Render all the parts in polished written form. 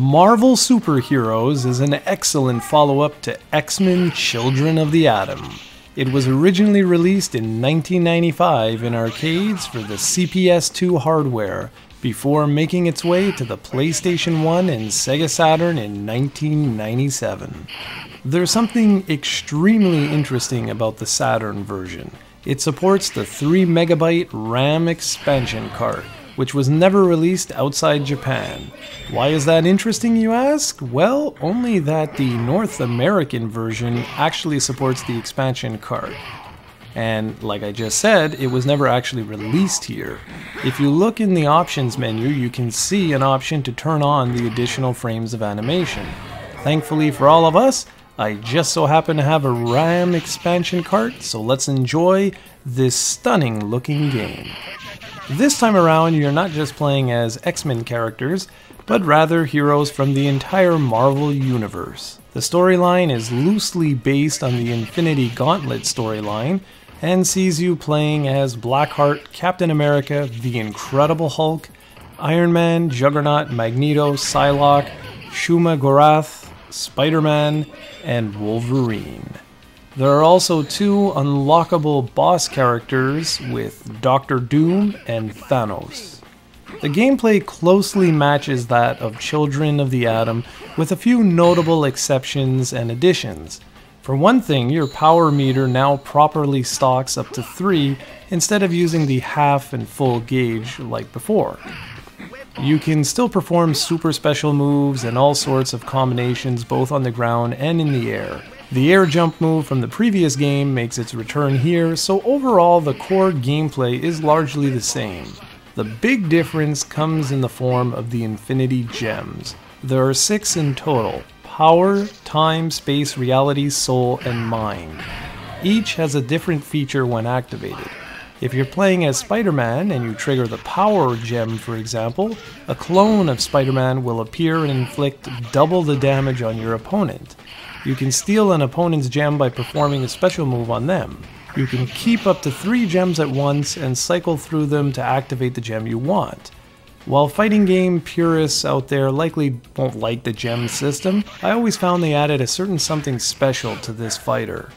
Marvel Superheroes is an excellent follow-up to X-Men Children of the Atom. It was originally released in 1995 in arcades for the CPS2 hardware, before making its way to the PlayStation 1 and SEGA Saturn in 1997. There's something extremely interesting about the Saturn version. It supports the 3 MB RAM expansion card, which was never released outside Japan. Why is that interesting, you ask? Well, only that the North American version actually supports the expansion card. And like I just said, it was never actually released here. If you look in the options menu, you can see an option to turn on the additional frames of animation. Thankfully for all of us, I just so happen to have a RAM expansion card, so let's enjoy this stunning looking game. This time around, you're not just playing as X-Men characters, but rather heroes from the entire Marvel universe. The storyline is loosely based on the Infinity Gauntlet storyline, and sees you playing as Blackheart, Captain America, the Incredible Hulk, Iron Man, Juggernaut, Magneto, Psylocke, Shuma Gorath, Spider-Man, and Wolverine. There are also 2 unlockable boss characters with Doctor Doom and Thanos. The gameplay closely matches that of Children of the Atom, with a few notable exceptions and additions. For one thing, your power meter now properly stocks up to 3 instead of using the half and full gauge like before. You can still perform super special moves and all sorts of combinations both on the ground and in the air. The air jump move from the previous game makes its return here, so overall the core gameplay is largely the same. The big difference comes in the form of the Infinity Gems. There are 6 in total: Power, Time, Space, Reality, Soul, and Mind. Each has a different feature when activated. If you're playing as Spider-Man and you trigger the Power Gem, for example, a clone of Spider-Man will appear and inflict double the damage on your opponent. You can steal an opponent's gem by performing a special move on them. You can keep up to 3 gems at once and cycle through them to activate the gem you want. While fighting game purists out there likely won't like the gem system, I always found they added a certain something special to this fighter.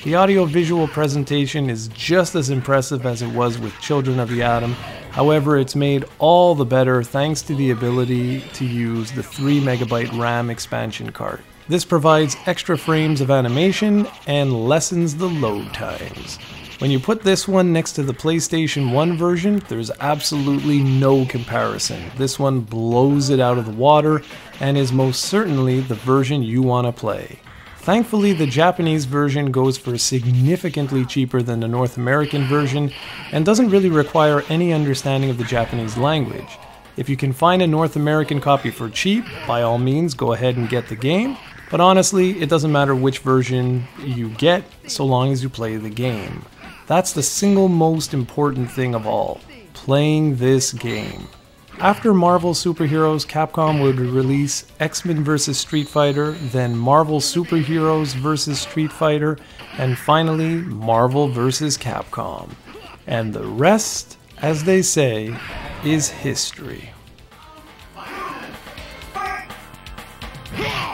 The audiovisual presentation is just as impressive as it was with Children of the Atom, however it's made all the better thanks to the ability to use the 3 MB RAM expansion card. This provides extra frames of animation and lessens the load times. When you put this one next to the PlayStation 1 version, there's absolutely no comparison. This one blows it out of the water and is most certainly the version you want to play. Thankfully, the Japanese version goes for significantly cheaper than the North American version and doesn't really require any understanding of the Japanese language. If you can find a North American copy for cheap, by all means go ahead and get the game, but honestly, it doesn't matter which version you get so long as you play the game. That's the single most important thing of all, playing this game. After Marvel Superheroes, Capcom would release X-Men vs. Street Fighter, then Marvel Superheroes vs. Street Fighter, and finally Marvel vs. Capcom. And the rest, as they say, is history. Yeah!